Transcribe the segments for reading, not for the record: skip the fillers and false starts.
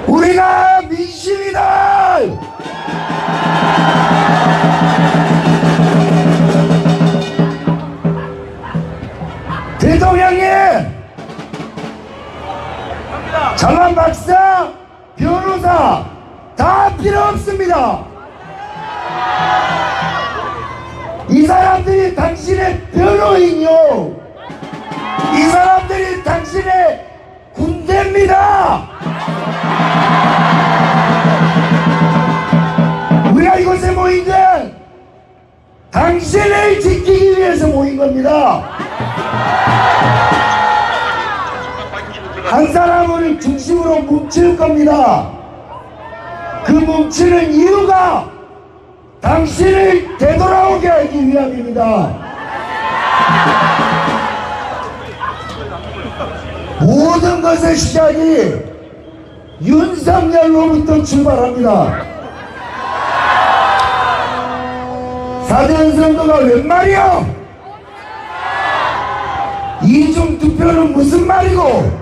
우리가 민심이다. 대통령님, 잘난 박사, 변호사 다 필요 없습니다. 이 사람들이 당신의 변호인요, 이 사람들이 당신의 군대입니다. 우리가 이곳에 모인 건 당신을 지키기 위해서 모인 겁니다. 한 사람을 중심으로 뭉칠 겁니다. 그 뭉치는 이유가 당신을 되돌아오게 하기 위함입니다. 모든 것의 시작이 윤석열로부터 출발합니다. 4대 선거가 웬 말이야? 이중투표는 무슨 말이고,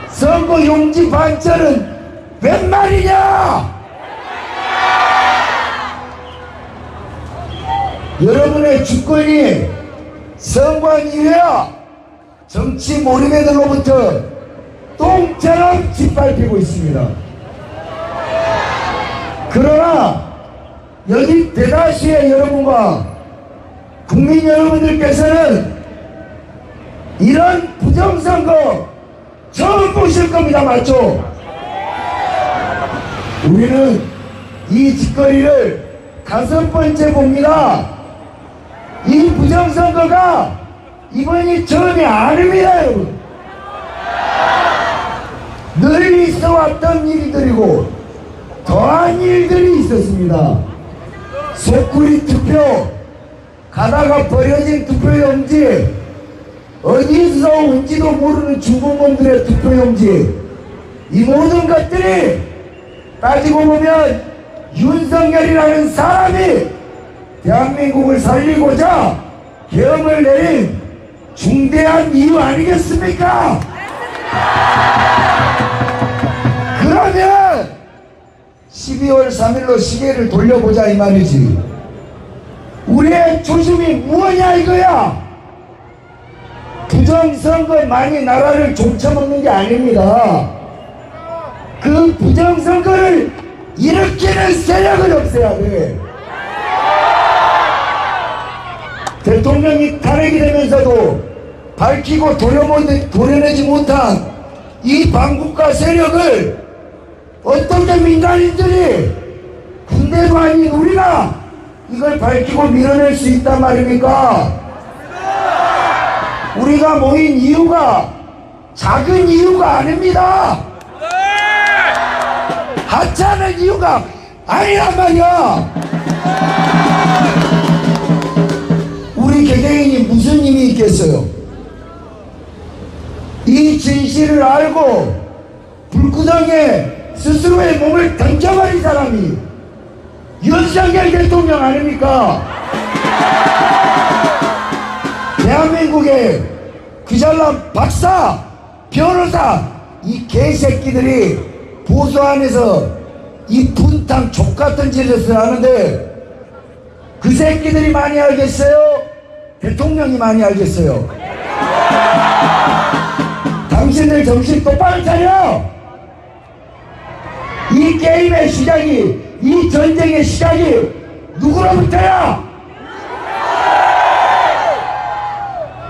선거 용지 반절은 웬 말이냐? 여러분의 주권이 선관 이후야 정치 몰입애들로부터 똥처럼 짓밟히고 있습니다. 그러나 여기 대다수의 여러분과 국민 여러분들께서는 이런 부정선거 처음 보실 겁니다. 맞죠? 우리는 이 짓거리를 5번째 봅니다. 이 부정선거가 이번이 처음이 아닙니다. 여러분, 늘 있어왔던 일들이고 더한 일들이 있었습니다. 속구리 투표, 가다가 버려진 투표용지, 어디서 온지도 모르는 중국놈들의 투표용지, 이 모든 것들이 따지고 보면 윤석열이라는 사람이 대한민국을 살리고자 계엄을 내린 중대한 이유 아니겠습니까? 그러면 12월 3일로 시계를 돌려보자 이 말이지. 우리의 초심이 무엇이냐 이거야. 부정선거만이 나라를 종쳐먹는 게 아닙니다. 그 부정선거를 일으키는 세력을 없애야 돼. 대통령이 탄핵이 되면서도 밝히고 도려내지 못한 이 반국가 세력을 어떻게 민간인들이, 군대도 아닌 우리가 이걸 밝히고 밀어낼 수 있단 말입니까? 우리가 모인 이유가 작은 이유가 아닙니다. 하찮은 이유가 아니란 말이야. 우리 개개인이 무슨 힘이 있겠어요? 이 진실을 알고 불구덩이에 스스로의 몸을 던져버린 사람이 윤석열 대통령 아닙니까? 대한민국의 그 잘난 박사, 변호사, 이 개새끼들이 보수 안에서 이 분탕 족같은 짓을 하는데 그 새끼들이 많이 알겠어요? 대통령이 많이 알겠어요? 당신들 정신 똑바로 차려! 이 게임의 시작이, 이 전쟁의 시작이 누구로부터야?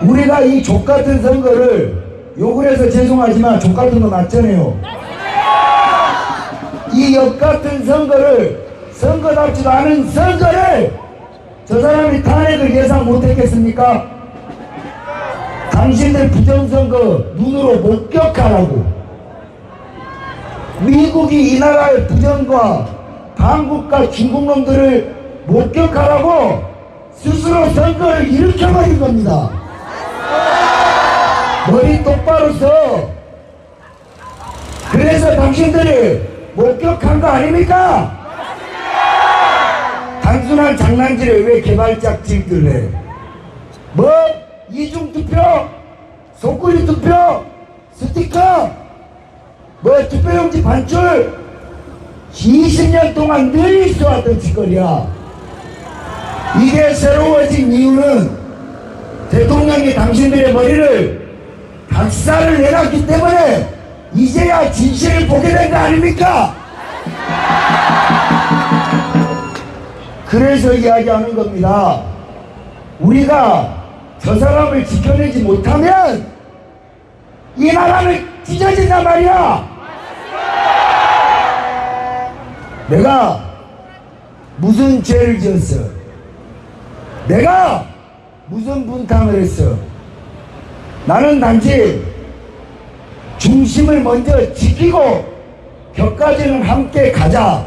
우리가 이 족같은 선거를 욕을 해서 죄송하지만 족같은 거 맞잖아요. 이 역같은 선거를, 선거답지도 않은 선거를 저 사람이 탄핵을 예상 못했겠습니까? 당신들 부정선거 눈으로 목격하라고. 미국이 이 나라의 부정과 반국가 중국놈들을 목격하라고 스스로 선거를 일으켜버린 겁니다. 머리 똑바로 써. 그래서 당신들이 목격한 거 아닙니까? 단순한 장난질에 왜 개발짝질들 해? 뭐? 이중투표? 속구리 투표? 스티커? 뭐 투표용지 반출 20년 동안 늘 있어왔던 짓거리야. 이게 새로워진 이유는 대통령이 당신들의 머리를 박살을 내놨기 때문에 이제야 진실을 보게 된 거 아닙니까? 그래서 이야기하는 겁니다. 우리가 저 사람을 지켜내지 못하면 이 나라는 찢어진단 말이야. 내가 무슨 죄를 지었어? 내가 무슨 분탕을 했어? 나는 단지 중심을 먼저 지키고 벽까지는 함께 가자.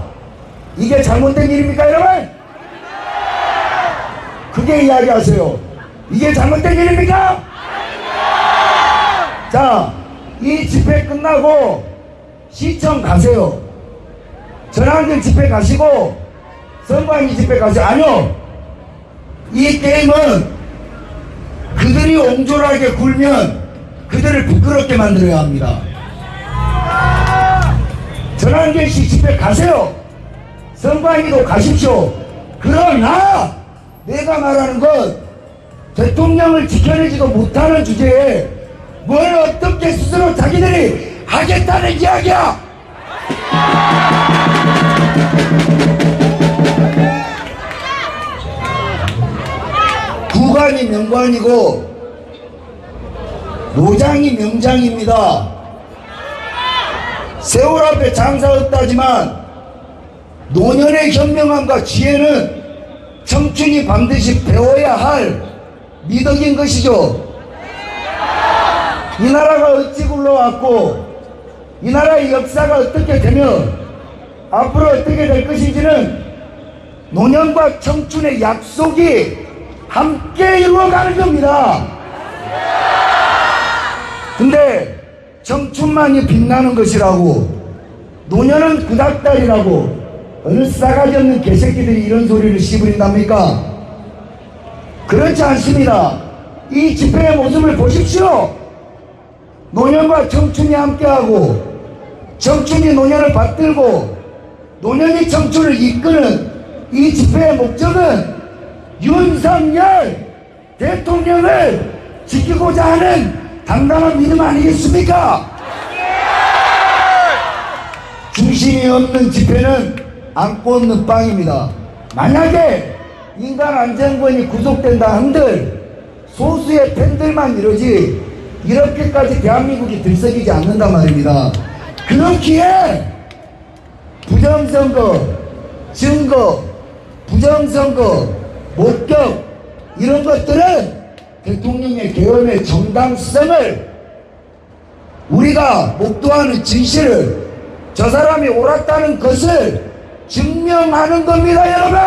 이게 잘못된 일입니까, 여러분? 그게 이야기하세요. 이게 잘못된 일입니까? 자, 이 집회 끝나고 시청 가세요. 전환길 집회 가시고 선관위 집회 가세요. 아니요. 이 게임은 그들이 옹졸하게 굴면 그들을 부끄럽게 만들어야 합니다. 전환길씨 집회 가세요. 선관위도 가십시오. 그러나 내가 말하는 건 대통령을 지켜내지도 못하는 주제에 뭘 어떻게 스스로 자기들이 하겠다는 이야기야. 구관이 명관이고 노장이 명장입니다. 세월 앞에 장사 없다지만 노년의 현명함과 지혜는 청춘이 반드시 배워야 할 미덕인 것이죠. 이 나라가 어찌 굴러왔고 이 나라의 역사가 어떻게 되면 앞으로 어떻게 될 것인지는 노년과 청춘의 약속이 함께 이루어가는 겁니다. 근데 청춘만이 빛나는 것이라고 노년은 구닥다리라고 어느 싸가지 없는 개새끼들이 이런 소리를 씨부린답니까? 그렇지 않습니다. 이 집회의 모습을 보십시오. 노년과 청춘이 함께하고 청춘이 노년을 받들고 노년이 청춘을 이끄는 이 집회의 목적은 윤석열 대통령을 지키고자 하는 당당한 믿음 아니겠습니까? 중심이 없는 집회는 안고 없는 빵입니다. 만약에 인간안전권이 구속된다 한들 소수의 팬들만 이러지 이렇게까지 대한민국이 들썩이지 않는단 말입니다. 그렇기에 부정선거, 증거, 부정선거, 목격 이런 것들은 대통령의 계엄의 정당성을 우리가 목도하는 진실을 저 사람이 옳았다는 것을 증명하는 겁니다, 여러분.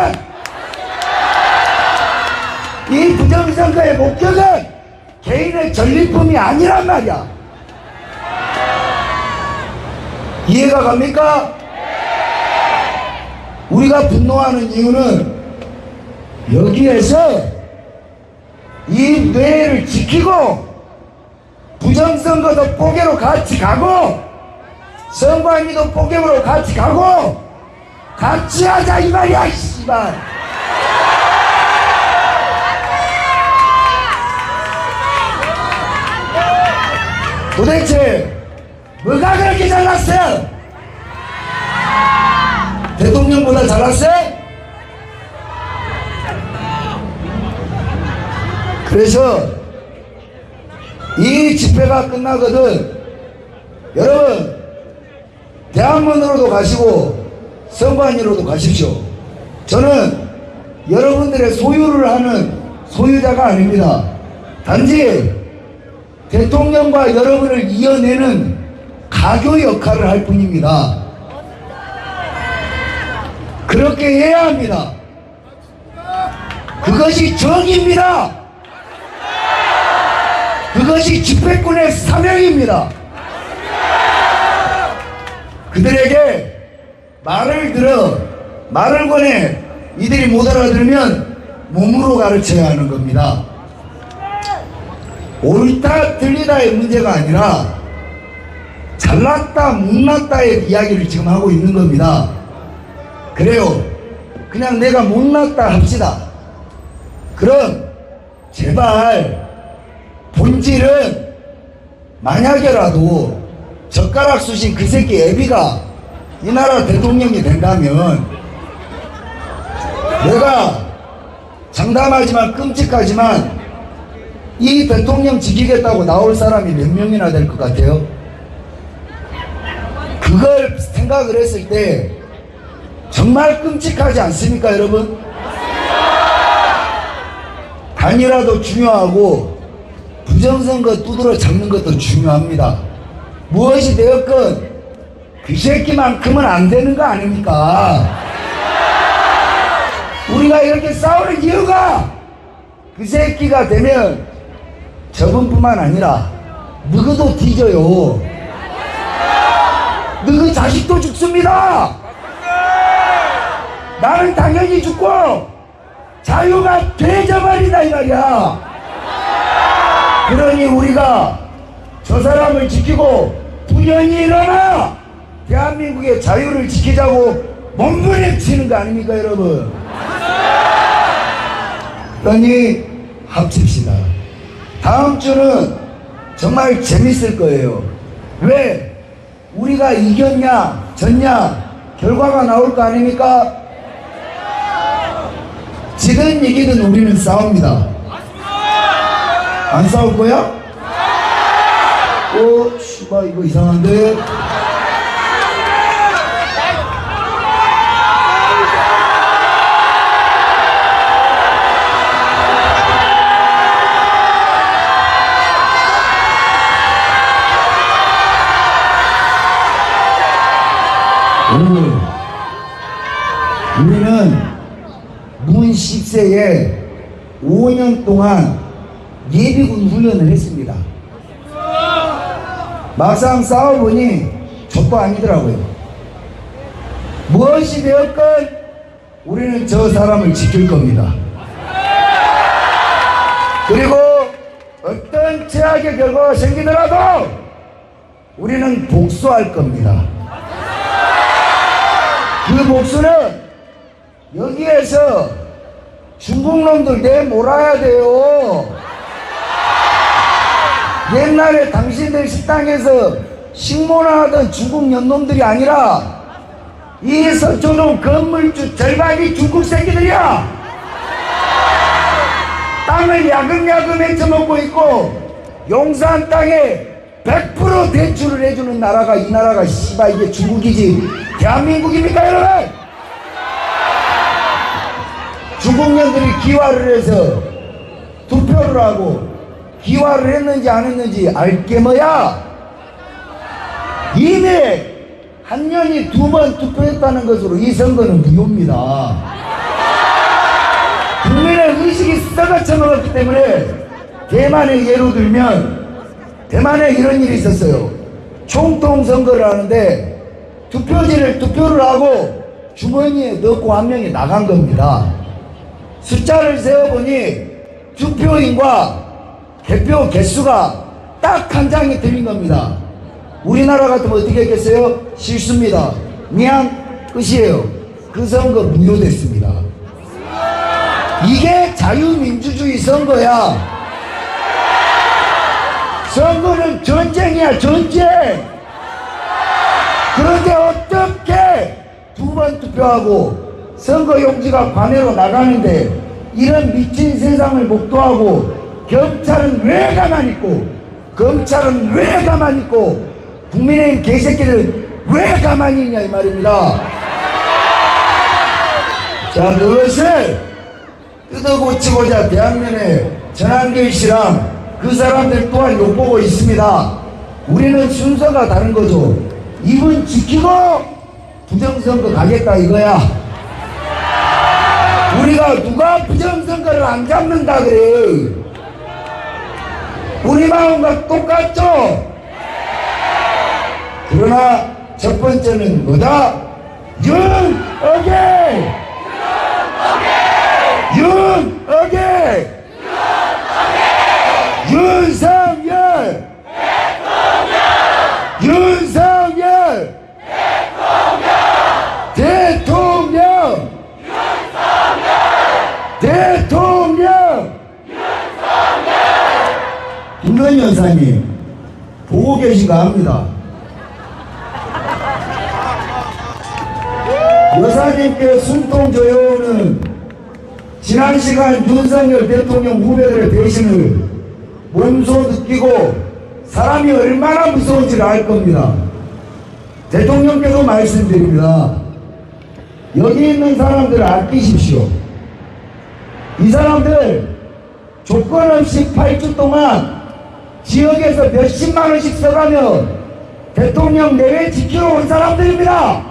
이 부정선거의 목적은 개인의 전리품이 아니란 말이야. 이해가 갑니까? 우리가 분노하는 이유는 여기에서 이 뇌를 지키고 부정선거도 뽀개로 같이 가고 선관위도 뽀개로 같이 가고 같이 하자 이 말이야. 씨발. 도대체 뭐가 그렇게 잘났어요? 대통령보다 잘났어요? 그래서 이 집회가 끝나거든 여러분 대학문으로도 가시고 선관위로도 가십시오. 저는 여러분들의 소유를 하는 소유자가 아닙니다. 단지 대통령과 여러분을 이어내는 가교 역할을 할 뿐입니다. 그렇게 해야 합니다. 그것이 정의입니다. 그것이 집회꾼의 사명입니다. 그들에게 말을 들어 말을 권해 이들이 못 알아들으면 몸으로 가르쳐야 하는 겁니다. 옳다 틀리다의 문제가 아니라 잘났다 못났다의 이야기를 지금 하고 있는 겁니다. 그래요. 그냥 내가 못났다 합시다. 그럼 제발 본질은 만약에라도 젓가락 쑤신 그 새끼 애비가 이 나라 대통령이 된다면, 내가 장담하지만 끔찍하지만 이 대통령 지키겠다고 나올 사람이 몇 명이나 될 것 같아요? 그걸 생각을 했을 때 정말 끔찍하지 않습니까, 여러분? 단일화도 중요하고 부정선거 두드러 잡는 것도 중요합니다. 무엇이 되었건 그 새끼만큼은 안 되는 거 아닙니까? 우리가 이렇게 싸우는 이유가 그 새끼가 되면 저분뿐만 아니라 너희도 뒤져요. 너희 자식도 죽습니다. 나는 당연히 죽고 자유가 되져버린다 이 말이야. 그러니 우리가 저 사람을 지키고 분연히 일어나 대한민국의 자유를 지키자고 몸부림치는 거 아닙니까, 여러분? 그러니 합칩시다. 다음 주는 정말 재밌을 거예요. 왜? 우리가 이겼냐 졌냐 결과가 나올 거 아닙니까? 지든 이기든 우리는 싸웁니다. 안 싸울 거야? 씨발 이거 이상한데? 우리는 문 10세에 5년 동안 예비군 훈련을 했습니다. 막상 싸워보니 족도 아니더라고요. 무엇이 되었건 우리는 저 사람을 지킬 겁니다. 그리고 어떤 최악의 결과가 생기더라도 우리는 복수할 겁니다. 그 복수는 여기에서 중국놈들 내몰아야 돼요. 옛날에 당신들 식당에서 식모나 하던 중국 년놈들이 아니라 이 서초동 건물주 절반이 중국 새끼들이야. 땅을 야금야금 헤쳐먹고 있고 용산 땅에 100% 대출을 해주는 나라가 이 나라가 씨발 이게 중국이지 대한민국입니까, 여러분? 중국년들이 기화를 해서 투표를 하고 기화를 했는지 안 했는지 알게 뭐야? 이미 한 년이 2번 투표했다는 것으로 이 선거는 무효입니다. 국민의 의식이 썩어쳐 먹었기 때문에 대만의 예로 들면 대만에 이런 일이 있었어요. 총통 선거를 하는데 투표를 하고 주머니에 넣고 한 명이 나간 겁니다. 숫자를 세어보니 투표인과 개표 개수가 딱 한 장이 틀린 겁니다. 우리나라 같으면 어떻게 했겠어요? 실수입니다. 미안, 끝이에요. 그 선거 무효됐습니다. 이게 자유민주주의 선거야. 선거는 전쟁이야, 전쟁. 그런데 어떻게 2번 투표하고 선거용지가 관외로 나가는데 이런 미친 세상을 목도하고 경찰은 왜 가만히 있고 검찰은 왜 가만히 있고 국민의힘 개새끼들은 왜 가만히 있냐 이 말입니다. 자, 그것을 뜯어고치고자 대학년의 전한길 씨랑 그 사람들 또한 욕보고 있습니다. 우리는 순서가 다른 거죠. 이분 지키고 부정선거 가겠다 이거야. 우리가 누가 부정선거를 안 잡는다 그래. 우리 마음과 똑같죠? 그러나 첫 번째는 뭐다? 윤어게! 윤어게! 윤석열! 윤석열! 여사님 보고 계신가 합니다. 여사님께 숨통 조여오는 지난 시간 윤석열 대통령 후배들의 배신을 몸소 느끼고 사람이 얼마나 무서운지를 알 겁니다. 대통령께도 말씀드립니다. 여기 있는 사람들을 아끼십시오. 이 사람들 조건 없이 8주 동안 지역에서 몇십만 원씩 써가며 대통령 내외 지키러 온 사람들입니다.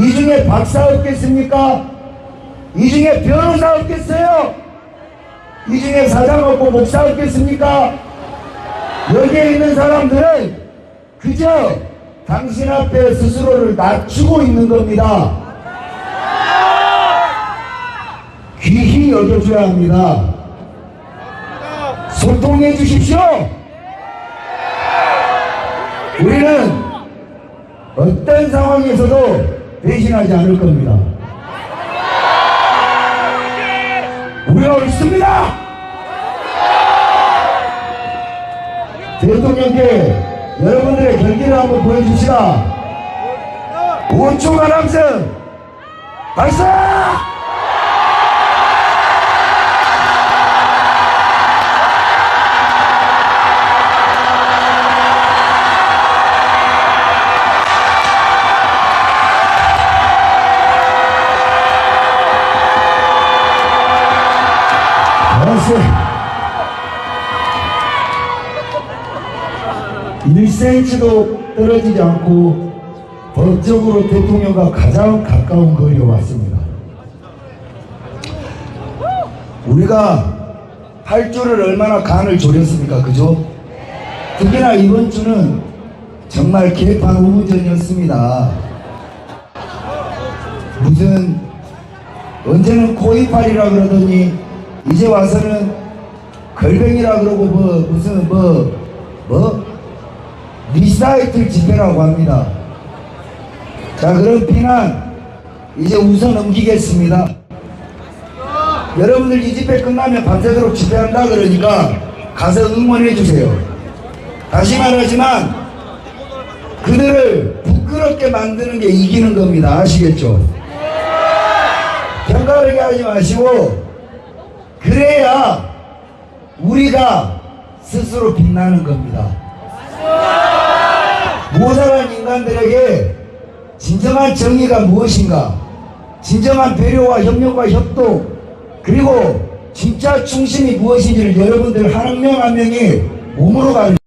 이 중에 박사 없겠습니까? 이 중에 변호사 없겠어요? 이 중에 사장 없고 목사 없겠습니까? 여기에 있는 사람들은 그저 당신 앞에 스스로를 낮추고 있는 겁니다. 귀히 여겨줘야 합니다. 소통해 주십시오. 우리는 어떤 상황에서도 배신하지 않을 겁니다. 우리가 옳습니다. 대통령께 여러분들의 결기를 한번 보여주시라. 5초 가람승 발사! 알았어. 1cm도 떨어지지 않고 법적으로 대통령과 가장 가까운 거리에 왔습니다. 우리가 8주를 얼마나 간을 졸였습니까? 그죠? 특히나 이번 주는 정말 개판 우무전이었습니다. 무슨 언제는 코이팔이라 그러더니 이제 와서는 걸뱅이라 그러고 무슨 리사이틀 집회라고 합니다. 자, 그럼 비난 이제 우선 넘기겠습니다. 여러분들 이 집회 끝나면 밤새도록 집회한다 그러니까 가서 응원해 주세요. 다시 말하지만 그들을 부끄럽게 만드는 게 이기는 겁니다. 아시겠죠? 편가르게 하지 마시고 그래야 우리가 스스로 빛나는 겁니다. 모자란 인간들에게 진정한 정의가 무엇인가, 진정한 배려와 협력과 협동, 그리고 진짜 충심이 무엇인지를 여러분들 한 명 한 명이 몸으로 가르쳐